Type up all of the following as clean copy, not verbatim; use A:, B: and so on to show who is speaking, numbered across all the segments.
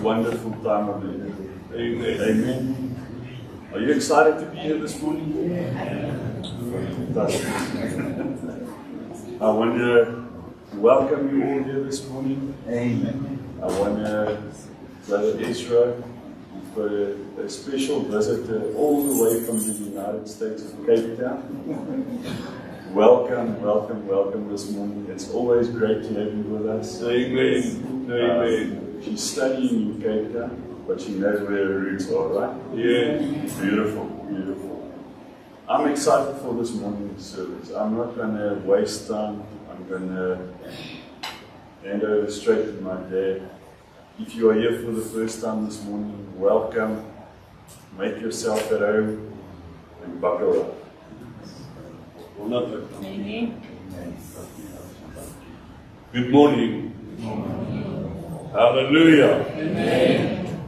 A: Wonderful time of the year. Amen. Amen. Are you excited to be here this morning? Fantastic. I want to welcome you all here this morning. Amen. I want to, Brother Ezra, for a special visitor all the way from the United States of Cape Town. Welcome, welcome, welcome this morning. It's always great to have you with us. Amen. Amen. She's studying in Cape Town, but she knows where her roots are, right? Yeah. Beautiful, beautiful. I'm excited for this morning's service. I'm not going to waste time. I'm going to hand over straight to my dad. If you are here for the first time this morning, welcome. Make yourself at home and buckle up.
B: Amen.
A: Good morning. Hallelujah.
B: Amen.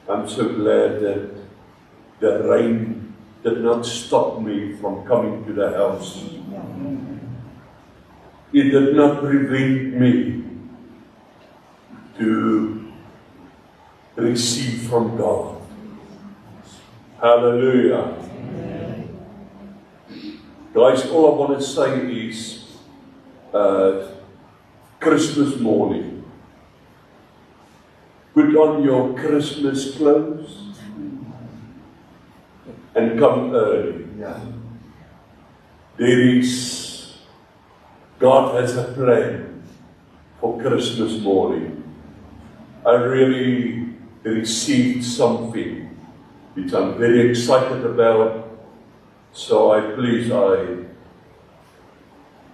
C: I'm so glad that the rain did not stop me from coming to the house. It did not prevent me to receive from God. Hallelujah. Guys, all I want to say is Christmas morning. Put on your Christmas clothes and come early. God has a plan for Christmas morning. I really received something which I'm very excited about. So I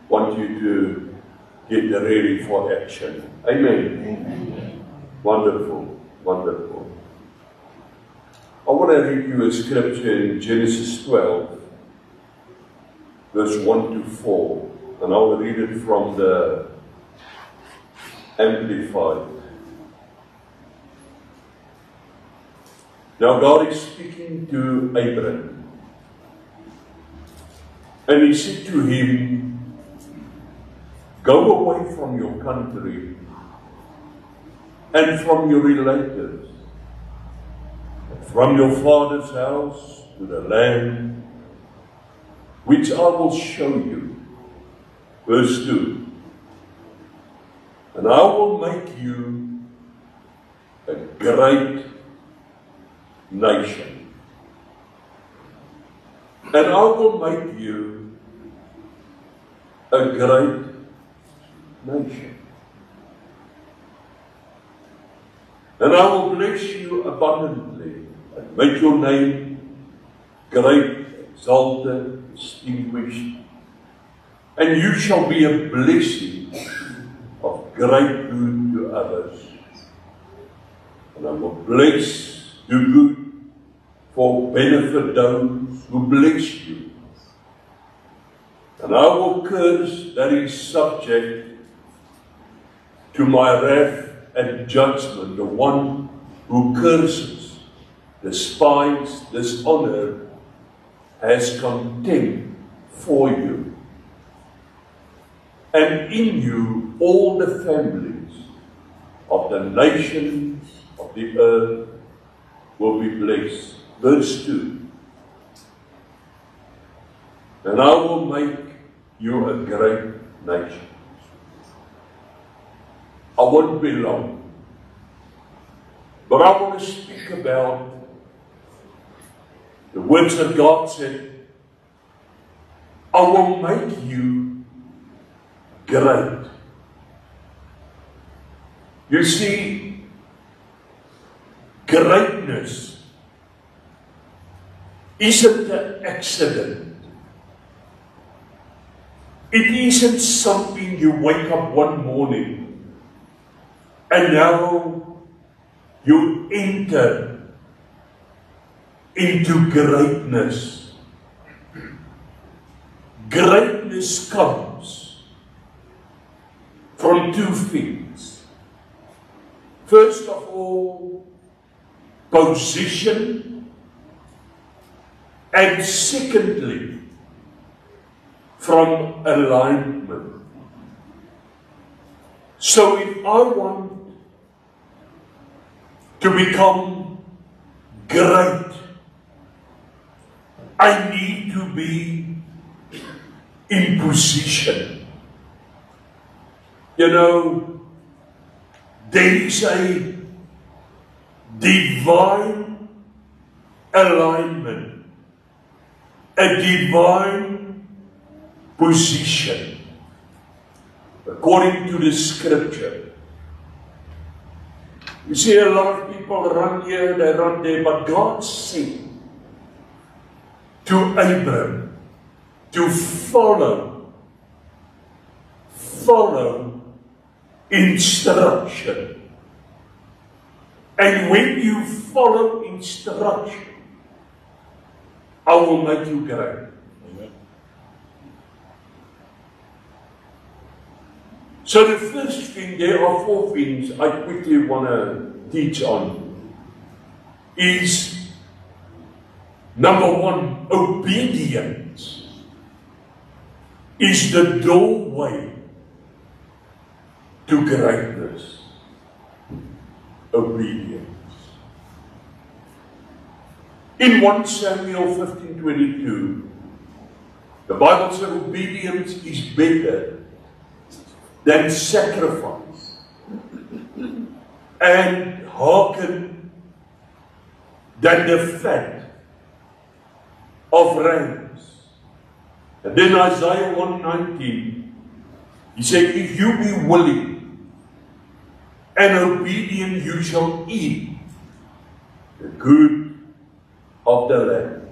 C: want you to get ready for action. Amen.
B: Amen.
C: Wonderful, wonderful. I want to read you a scripture in Genesis 12, verse 1 to 4, and I'll read it from the Amplified. Now God is speaking to Abraham, and he said to him, go away from your country and from your relatives, from your father's house to the land which I will show you. Verse 2. And I will make you a great nation. And I will make you a great nation. And I will bless you abundantly, and make your name great, exalted, distinguished. And you shall be a blessing of great good to others. And I will bless, do good, for benefit those who bless you. And I will curse that is subject to my wrath and judgment, the one who curses, despises, dishonor, has contempt for you. And in you all the families of the nations of the earth will be blessed. Verse 2. And I will make you a great nation. I won't be long, but I want to speak about the words that God said, I will make you great. You see, greatness isn't an accident. It isn't something you wake up one morning and now you enter into greatness. Greatness comes from two things. First of all, position, and secondly, from alignment. So if I want to become great, I need to be in position. You know, there is a divine alignment, a divine position, according to the scripture. You see, a lot of people run here, they run there, but God said to Abram to follow instruction. And when you follow instruction, I will make you great. So the first thing, there are 4 things I quickly want to teach on, is number 1, obedience is the doorway to greatness. Obedience. In 1 Samuel 15:22, the Bible says obedience is better than sacrifice, and hearken than the fat of rams. And then Isaiah 1:19, he said, if you be willing and obedient, you shall eat the good of the land.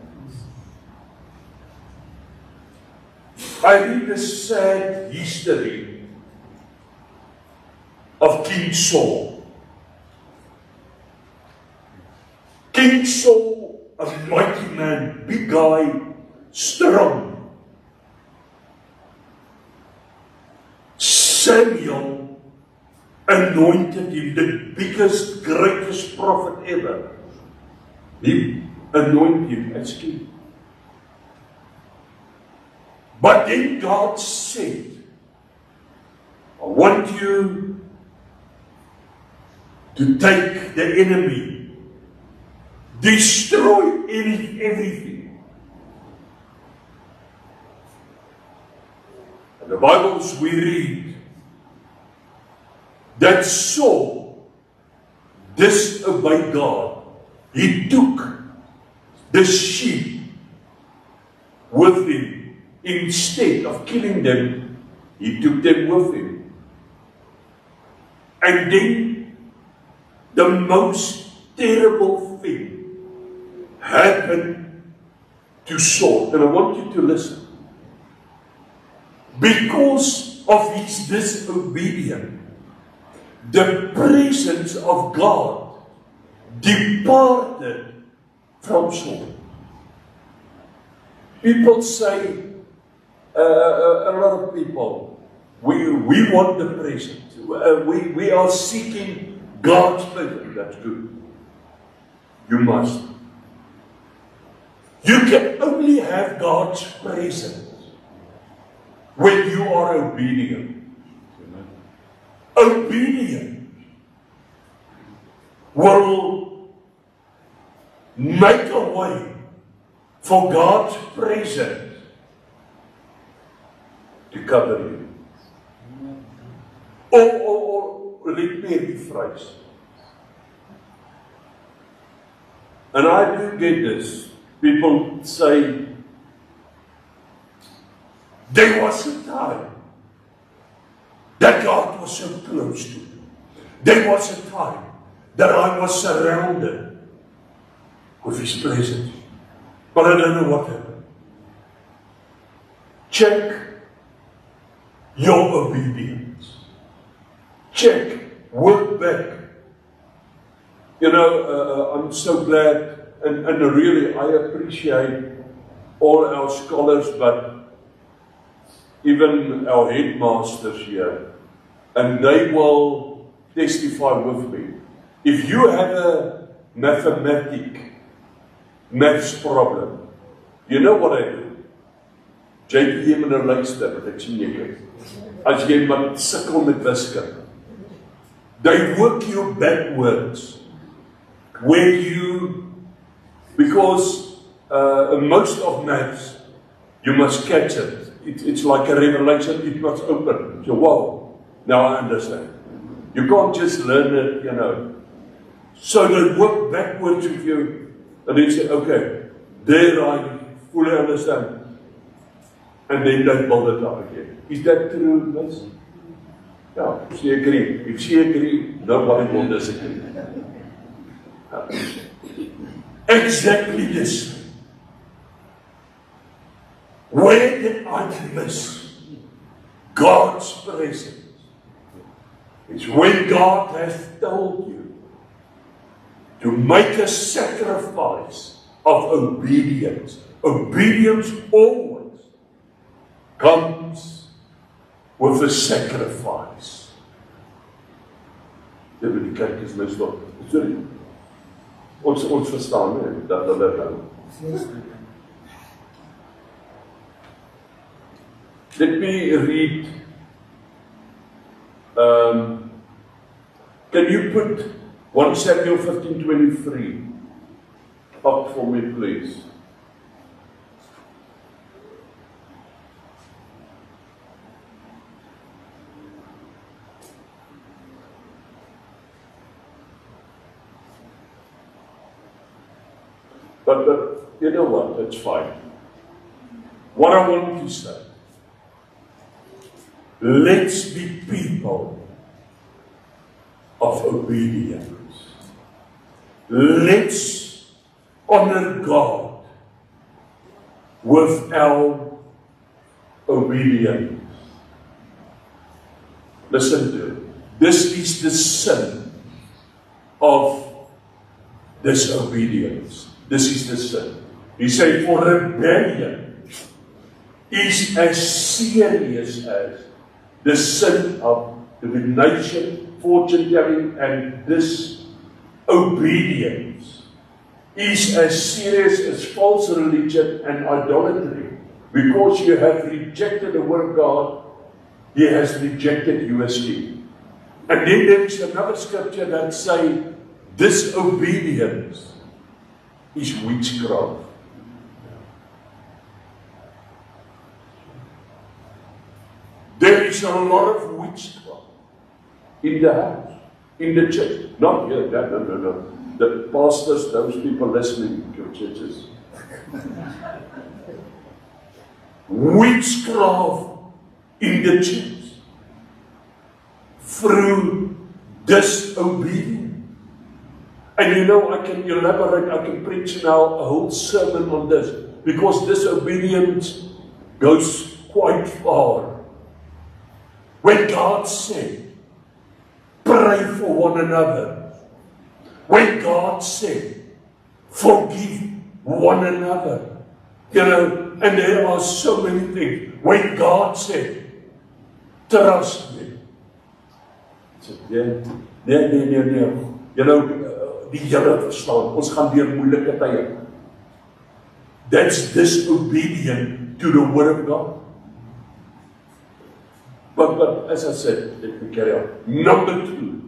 C: I read the sad history of King Saul. King Saul, a mighty man, big guy, strong. Samuel anointed him, the biggest, greatest prophet ever. He anointed him as king. But then God said, I want you to take the enemy, destroy everything. And the Bibles we read that Saul disobeyed God. He took the sheep with him. Instead of killing them, he took them with him. And then the most terrible thing happened to Saul. And I want you to listen. Because of his disobedience, the presence of God departed from Saul. People say, a lot of people, we want the presence. We are seeking God's presence. That's good. You must. You can only have God's presence when you are obedient. Obedience will make a way for God's presence to cover you. Or let me rephrase. And I do get this. People say, there was a time that God was so close to me. There was a time that I was surrounded with His presence. But I don't know what happened. Check your obedience. Check, work back. You know, I'm so glad, and really I appreciate all our scholars, but even our headmasters here, and they will testify with me. If you have a maths problem, you know what I do? JP gee my nou luister, wat ek sien jy kyk. As jy maar sukkel met wiskunde, they work you backwards, where you, because most of maths, you must catch it. It's like a revelation, it must open. So, wow, now I understand. You can't just learn it, you know. So they work backwards with you, and they say, okay, there I fully understand. And then they build it up again. Is that true, Miss? Yeah, she agree. If she agree, nobody will disagree. Exactly this. Where did I miss God's presence? It's when God has told you to make a sacrifice of obedience. Obedience always comes with a sacrifice. Ja, die kerk is nou stop. Sorry. Ons verstaan, dat nou. Let me read. Can you put 1 Samuel 15:23 up for me, please? But you know what? That's fine. What I want to say. Let's be people of obedience. Let's honor God with our obedience. Listen to it. This is the sin of disobedience. This is the sin. He said, for rebellion is as serious as the sin of divination, fortune telling, and disobedience is as serious as false religion and idolatry. Because you have rejected the word of God, He has rejected you as king. And then there is another scripture that says disobedience is witchcraft. There is a lot of witchcraft in the house, in the church. Not here, no. The pastors, those people listening to churches. Witchcraft in the church through disobedience. And you know, I can elaborate, I can preach now a whole sermon on this, because disobedience goes quite far. When God said, pray for one another. When God said, forgive one another. You know, and there are so many things. When God said, trust me. I said, nee. You know, die Here verstaan. Ons gaan deur moeilike tye. That's disobedient to the word of God. But as I said, let me carry on. Number 2.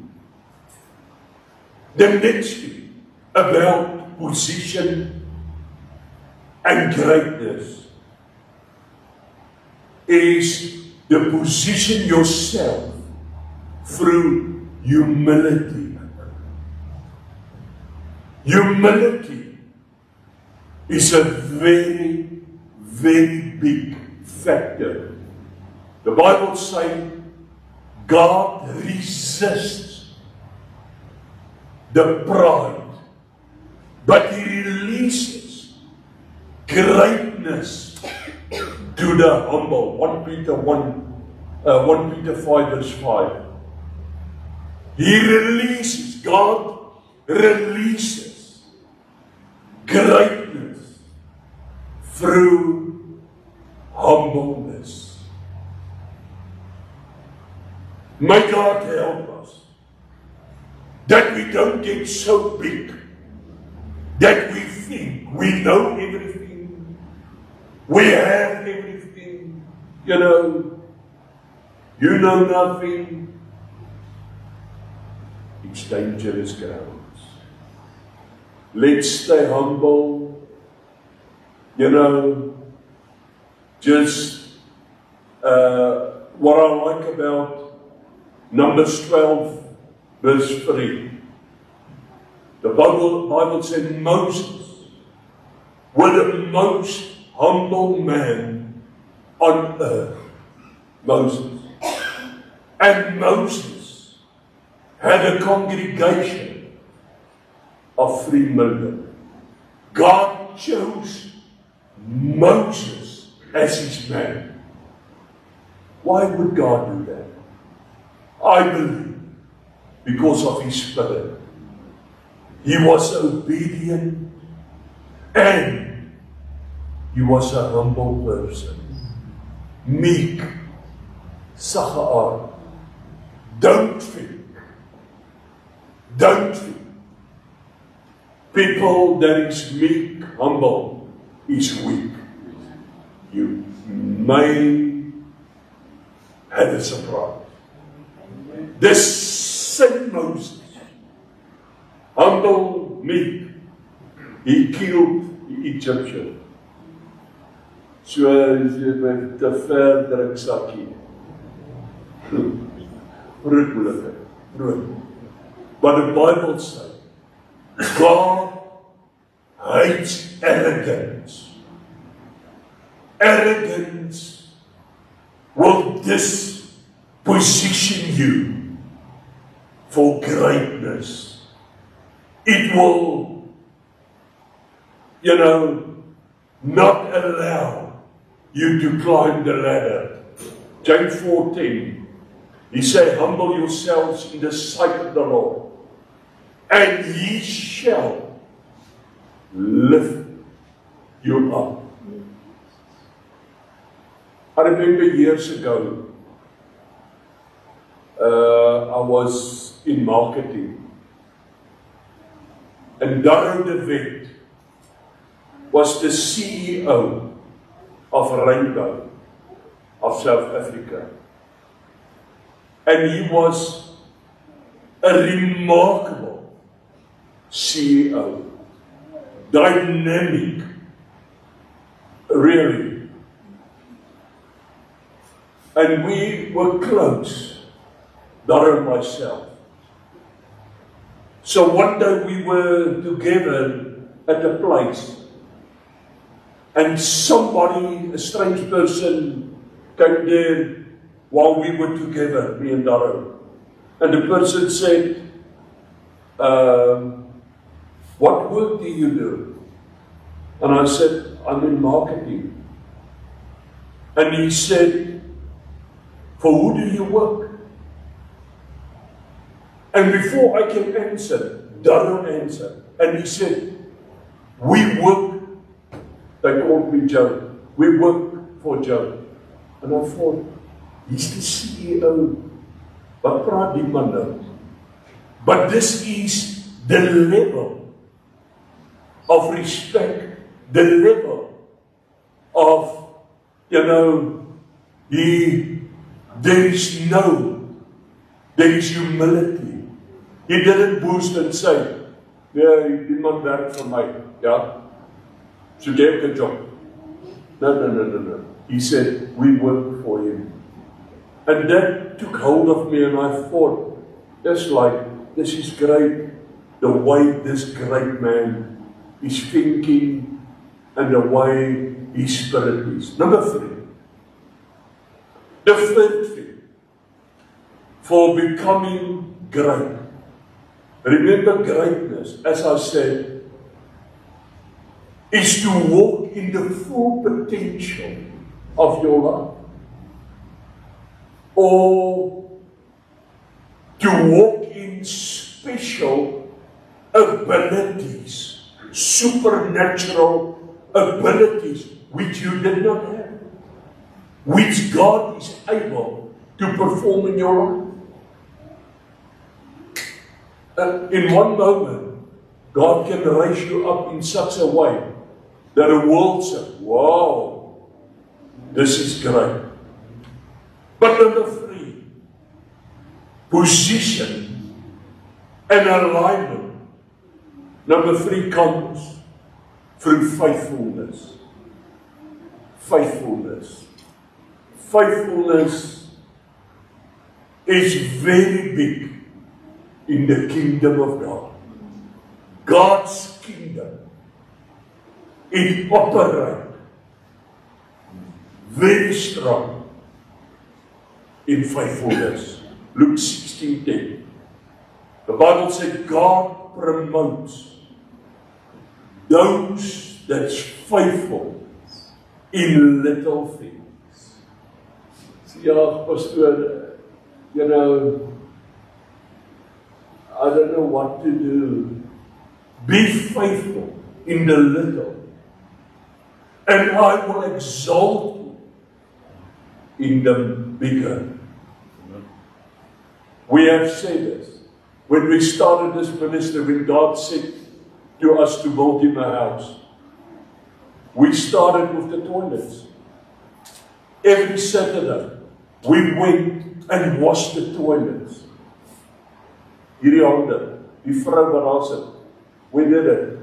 C: The next thing about position and greatness is to position yourself through humility. Humility is a very, very big factor. The Bible says God resists the pride, but He releases greatness to the humble. 1 Peter 5 verse 5. He releases, God releases greatness through humbleness. May God help us that we don't get so big that we think we know everything, we have everything, you know nothing. It's dangerous grounds. Let's stay humble, you know, just what I like about Numbers 12, verse 3. The Bible said Moses was the most humble man on earth. Moses. And Moses had a congregation of 3 million. God chose Moses as his man. Why would God do that? I believe because of his Spirit. He was obedient and he was a humble person. Meek, saggeaard. Don't think. People that is meek, humble, is weak. You may have a surprise. The same Moses, humble, meek, he killed the Egyptian. So met te ver druk sakkie. Broodmoedigheid, brood. But the Bible says, God hates arrogance. Arrogance will disposition you for greatness. It will, not allow you to climb the ladder. James 4:10, he said, humble yourselves in the sight of the Lord, and he shall lift you up. I remember years ago, I was in marketing, and Darren de Wet was the CEO of Rainbow of South Africa. And he was a remarkable CEO, dynamic, really. And we were close, Darren and myself. So one day we were together at a place, and somebody, a strange person, came there while we were together, me and Darren. And the person said, what work do you do? And I said, I'm in marketing. And he said, for who do you work? And before I can answer, Darren answered. And he said, we work, they called me Joe, we work for Joe. And I thought, he's the CEO. Wat praat die man nou? But this is the level of respect, the level of, there is humility. He didn't boast and say, yeah, die man werk vir my, ja, so get a job. No. He said, we work for him. And that took hold of me, and I thought, this is great, the way this great man is thinking, and the way his spirit is. Number 3, the third thing, for becoming great. Remember, greatness, as I said, is to walk in the full potential of your life. Or to walk in special abilities, supernatural abilities which you did not have, which God is able to perform in your life. And in one moment, God can raise you up in such a way that the world says, wow, this is great. But number 3, position and alignment. Number 3 comes through faithfulness. Faithfulness. Faithfulness is very big in the kingdom of God. God's kingdom. It operates very strong in faithfulness. Luke 16:10. The Bible said God promotes those that's faithful in little things. Yeah, Pastor, you know, I don't know what to do. Be faithful in the little, and I will exalt you in the bigger. We have said this. When we started this ministry, when God said to us to build him a house, we started with the toilets. Every Saturday, we went and washed the toilets. Hierdie hande, die vrou wat daar sit, we did it.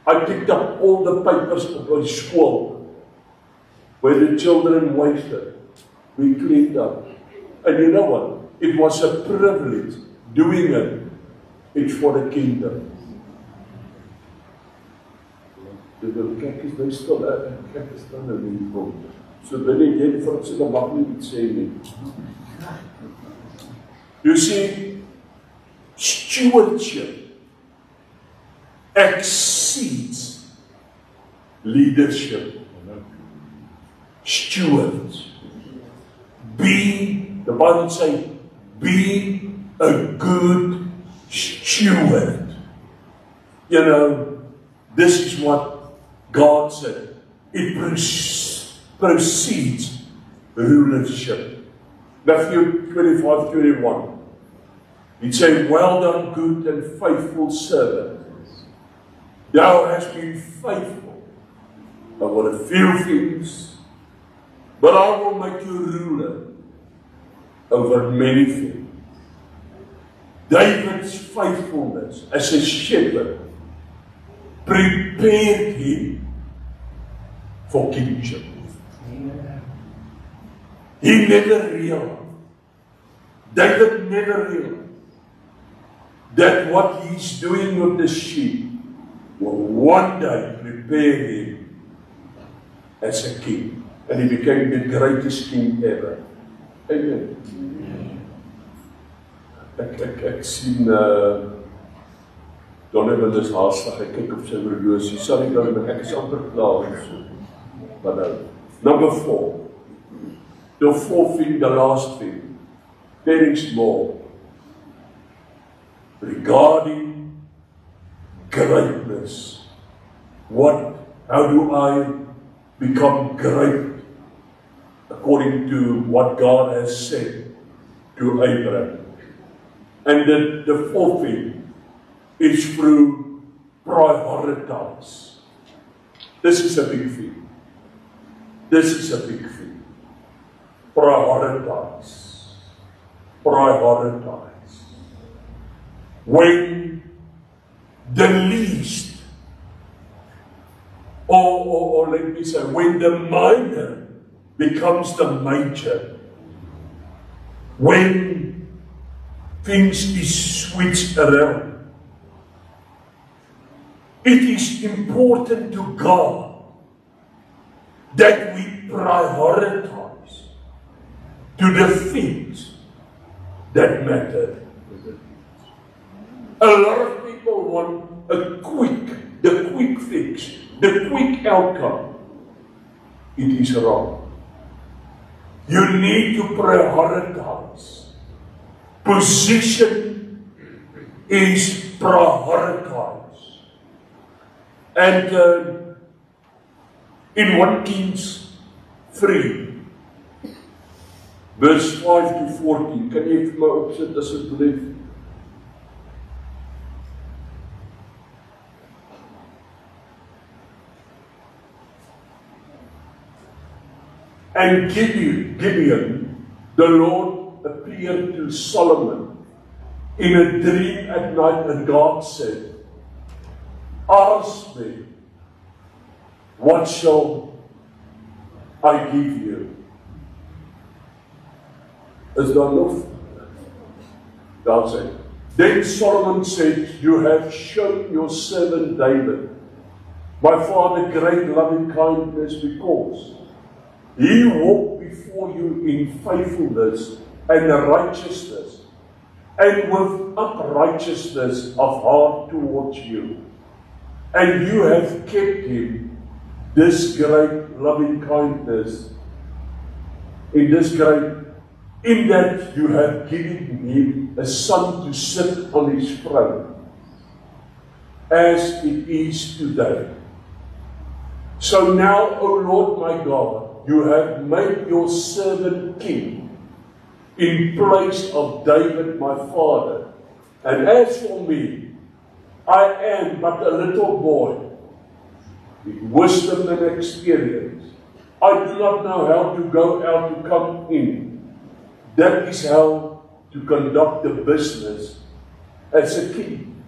C: I picked up all the papers of my school where the children wasted. We cleaned up. And you know what? It was a privilege doing it. It's for the kingdom. Kyk is nou stil, kyk is dan nou nie kom. So binne jy vir ons dan mag nie iets sê nie. You see, stewardship exceeds leadership. Stewards. The Bible says, be a good steward. You know, this is what God said. It precedes rulership. Matthew 25:21. It says, well done, good and faithful servant. Thou hast been faithful over a few things, but I will make you ruler over many things. David's faithfulness as a shepherd prepared him for kingship. He never realized, David never realized that what he's doing with the sheep will one day prepare him as a king. And he became the greatest king ever. Amen. Ek sien Donovan is haastig, ek kyk op sy horlosie. Sorry Donovan, ek is amper klaar. Maar nou, number 4. The fourth thing, the last thing. Very small. Regarding greatness. How do I become great? According to what God has said to Abraham. And the fourth thing is through prioritize. This is a big thing. This is a big thing. Prioritize. Prioritize. When the least, or let me say, when the minor becomes the major, when things is switched around, it is important to God that we prioritize to the things that matter. A lot of people want the quick fix, the quick outcome. It is wrong. You need to prioritize. Position is prioritized. And in 1 Kings 3, verse 5 to 14, kan jy vir my opsit asseblief? And Gideon, the Lord appeared to Solomon in a dream at night, and God said, ask me, what shall I give you? Is daar nog? God said, then Solomon said, you have shown your servant David, my father, great loving kindness, because he walked before you in faithfulness and righteousness, and with uprightness of heart towards you. And you have kept him this great loving kindness, in that you have given him a son to sit on his throne, as it is today. So now, O Lord my God, you have made your servant king in place of David my father. And as for me, I am but a little boy, with wisdom and experience. I do not know how to go out to come in. That is how to conduct the business as a king.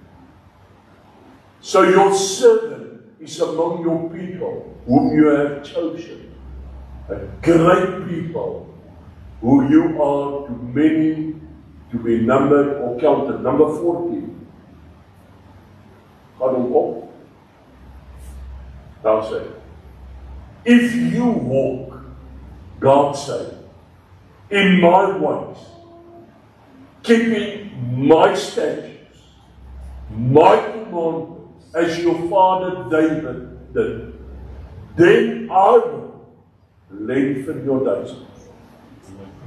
C: So your servant is among your people, whom you have chosen, a great people, who you are too many to be numbered or counted. Number 14. Gaan hom op. Daar sê, if you walk, God said, in my ways, keeping my statutes, my commandments, as your father David did, then I will lengthen your days.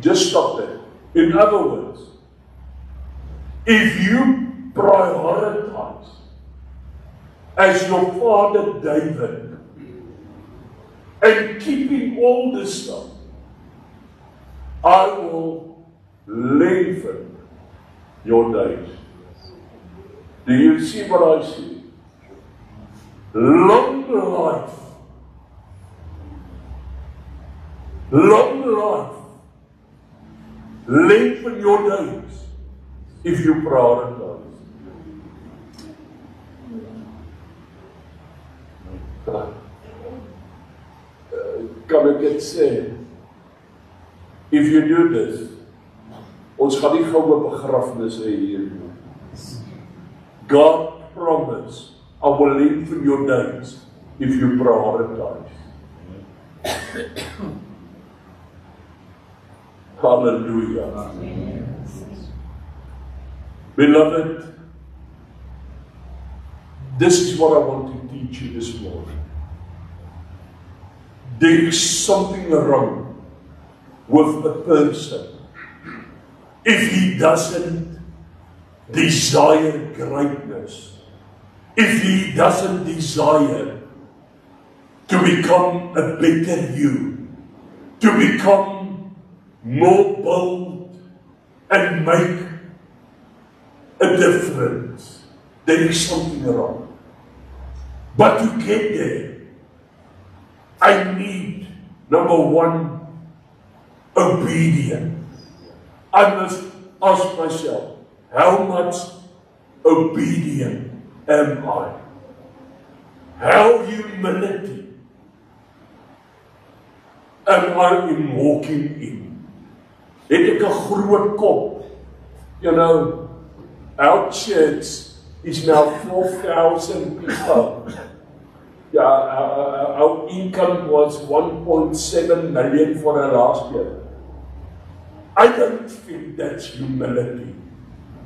C: Just stop there. In other words, if you prioritize as your father David and keeping all this stuff, I will lengthen your days. Do you see what I see? Long life. Long life. Lengthen your days if you prioritize. Kan ek dit sê? If you do this, ons gaan nie gou 'n begrafnis hê hier. God promise, I will lengthen your days if you prioritize. Hallelujah. Beloved, this is what I want to teach you this morning. There is something wrong with a person if he doesn't desire greatness, if he doesn't desire to become a better you, to become more bold and make a difference. There is something wrong. But to get there, I need, number one, obedience. I must ask myself, how much obedient am I? How humility am I in walking in? Het ek 'n groot kop? You know, our church is now 4,000 people. Yeah, our income was 1.7 million for the last year. I don't think that's humility.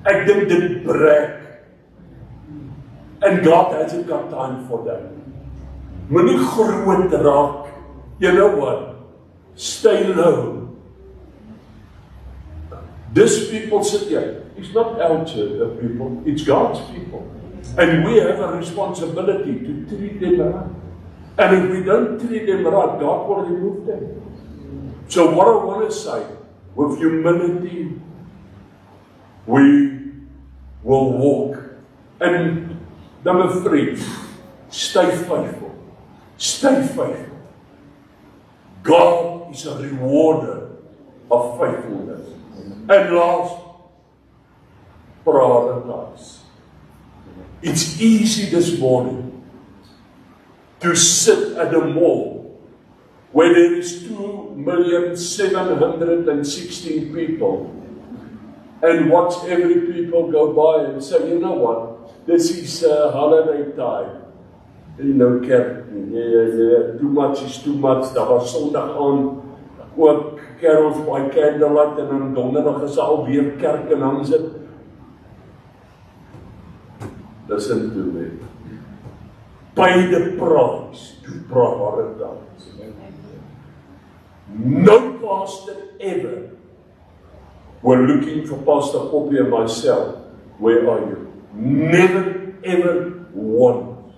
C: Ek dink dit brag. And God hasn't got time for that. Moenie groot raak. You know what? Stay low. This people sit here. It's not our church people, it's God's people. And we have a responsibility to treat them right. And if we don't treat them right, God will remove them. So what I want to say, with humility, we will walk. And number 3, stay faithful. Stay faithful. God is a rewarder of faithfulness. And last, prioritize. It's easy this morning to sit at a mall where there is 2,716,000 people and watch every people go by and say, you know what, this is holiday time. You know, kerk, too much is too much. Daar was Sondag aan ook carols by candlelight en dan donderdag is alweer kerk en dan is it. Listen to me. pay the price to prioritize. No pastor ever were looking for Pastor Poppy and myself. Where are you? Never, ever once.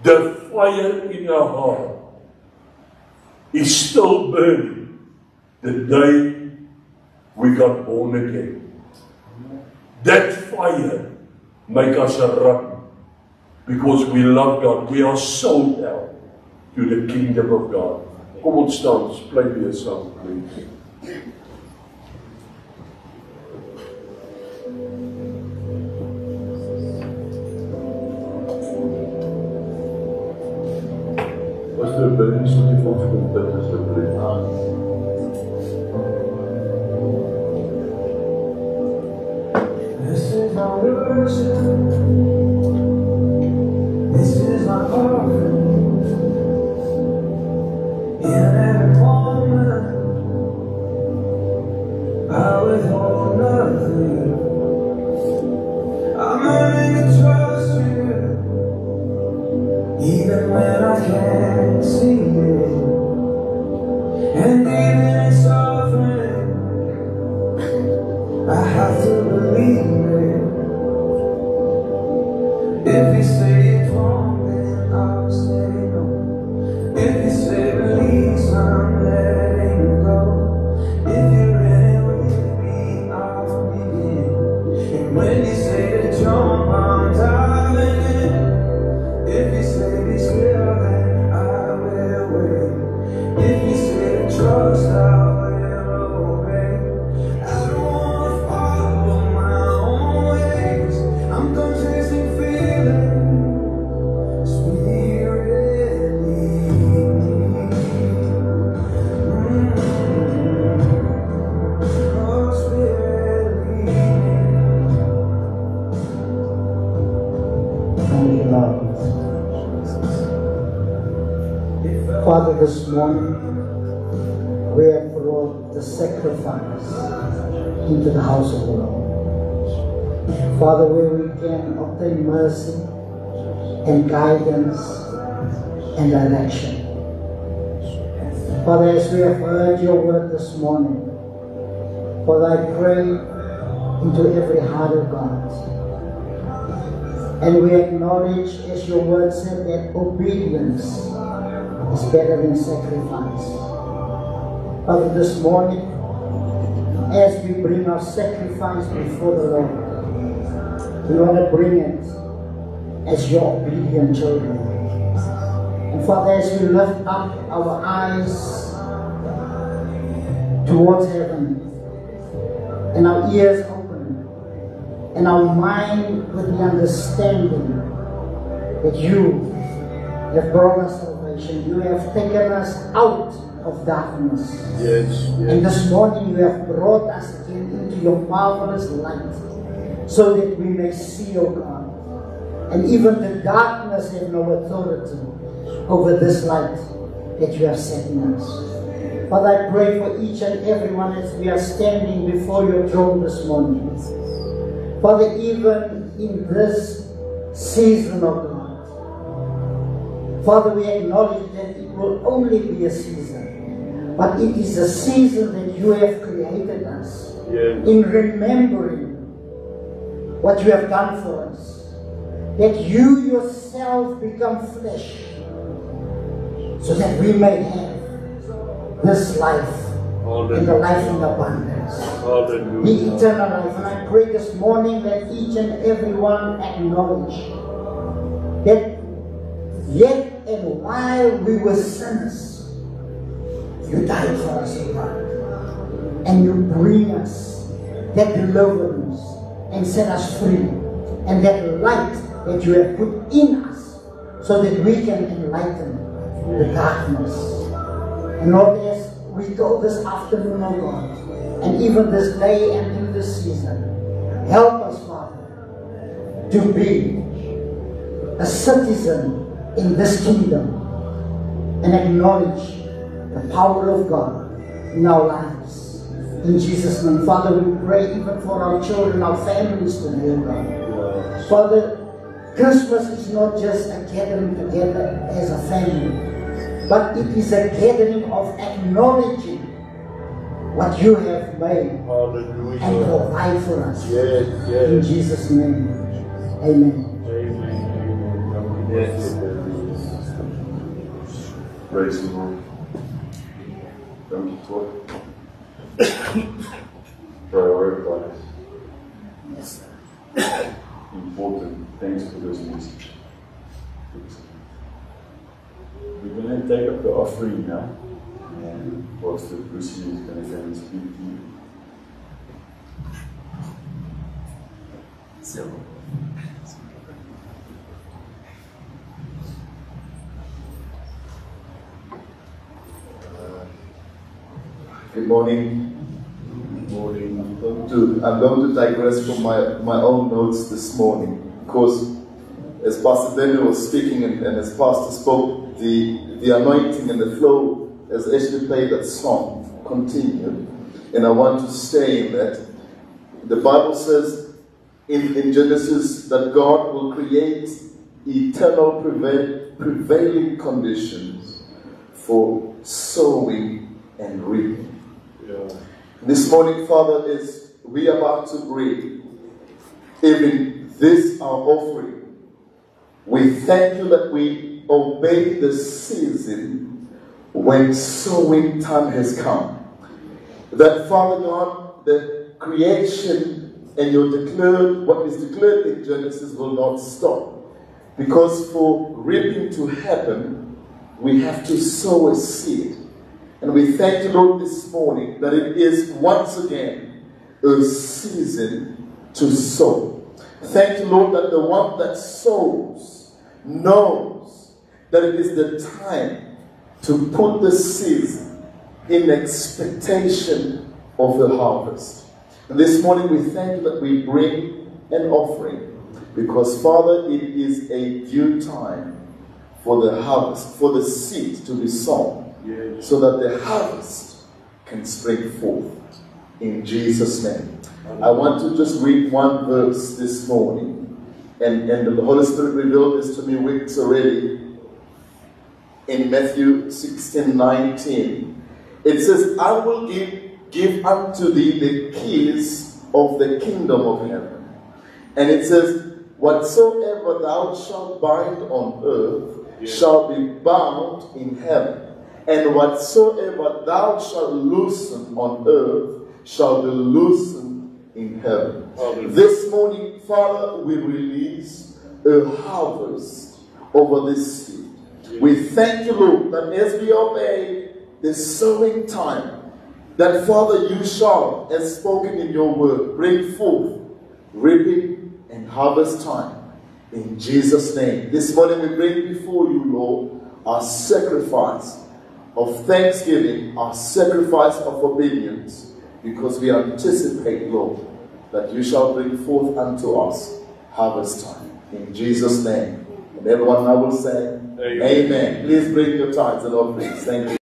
C: The fire in our heart is still burning the day we got born again. That fire make us run because we love God. We are sold out to the kingdom of God. Kom ons staan, play me a song, please. Pastor Bernie, sal jy vir ons kom bid asseblief?
D: This is my worship. This is my offering. In every moment, I withhold nothing. I'm learning to trust you, even when I can't see it. And even in suffering, I have to believe it. If you say it's wrong, then I'll say no. If you say release, I'm letting go. If you're ready with me, I'll begin. And when you say to jump, I'm diving in. If you say be still, then I will wait. If you say to trust, I will obey. I don't want to follow my own ways. I'm done chasing feelings. Spirit lead me. Oh, Spirit lead me.
E: Thank you, Lord. Father, this morning we have brought the sacrifice into the house of the Lord. Father, where we can obtain mercy and guidance and direction. Father, as we have heard your word this morning, Father, I pray into every heart of God. And we acknowledge, as your word said, that obedience is better than sacrifice. Father, this morning, as we bring our sacrifice before the Lord, we want to bring it as your obedient children. And Father, as we lift up our eyes towards heaven, and our ears open, and our mind with the understanding that you have brought us salvation, you have taken us out of darkness.
C: Yes,
E: And this morning you have brought us again into your marvelous light, so that we may see, O God. And even the darkness have no authority over this light that you have set in us. Father, I pray for each and every one as we are standing before your throne this morning. Father, even in this season of God, Father, we acknowledge that it will only be a season, but it is a season that you have created us in remembering what you have done for us, that you yourself become flesh, so that we may have this life and the life in abundance, the eternal life. And I pray this morning that each and every one acknowledge that yet and while we were sinners, you died for us, O God, and you bring us that deliverance and set us free, and that light that you have put in us, so that we can enlighten the darkness. And Lord, as we go this afternoon, O God, and even this day and in this season, help us, Father, to be a citizen in this kingdom and acknowledge the power of God in our lives. In Jesus' name, Father, we pray even for our children, our families today, O God. Father, Christmas is not just a gathering together as a family, but it is a gathering of acknowledging what you have made and
C: Hallelujah.
E: provide for us.
C: Yes,
E: In
C: yes.
E: Jesus' name, amen.
C: Yes.
A: Praise the Lord. Thank you, Lord. Prioritize.
E: Yes, sir.
A: Important things for this message. We're going to take up the offering now. And Pastor Brucey is going to come and speak to you.
F: Good morning.
A: Good morning.
F: I'm going to digress from my own notes this morning because as Pastor Daniel was speaking and as Pastor spoke, the anointing and the flow as Ashley played that song continued. And I want to say that the Bible says in Genesis that God will create eternal prevailing conditions for sowing and reaping. This morning, Father, as we are about to bring even this our offering, we thank you that we obey the season when sowing time has come. That, Father God, the creation and what is declared in Genesis will not stop. Because for reaping to happen, we have to sow a seed. And we thank you, Lord, this morning that it is once again a season to sow. Thank you, Lord, that the one that sows knows that it is the time to put the seeds in expectation of the harvest. And this morning we thank you that we bring an offering because, Father, it is a due time for the harvest, for the seed to be sown. So that the harvest can spring forth in Jesus' name. I want to just read one verse this morning, and the Holy Spirit revealed this to me weeks already. In Matthew 16:19, it says, "I will give unto thee the keys of the kingdom of heaven." And it says, "Whatsoever thou shalt bind on earth shall be bound in heaven. And whatsoever thou shalt loosen on earth shall be loosened in heaven." This morning, Father, we release a harvest over this seed. We thank you, Lord, that as we obey the sowing time, that, Father, you shall, as spoken in your word, bring forth reaping and harvest time. In Jesus' name. This morning we bring before you, Lord, our sacrifice of thanksgiving, our sacrifice of obedience, because we anticipate, Lord, that you shall bring forth unto us harvest time. In Jesus' name. And everyone I will say, Amen. Please bring your tithes and offerings. Thank you.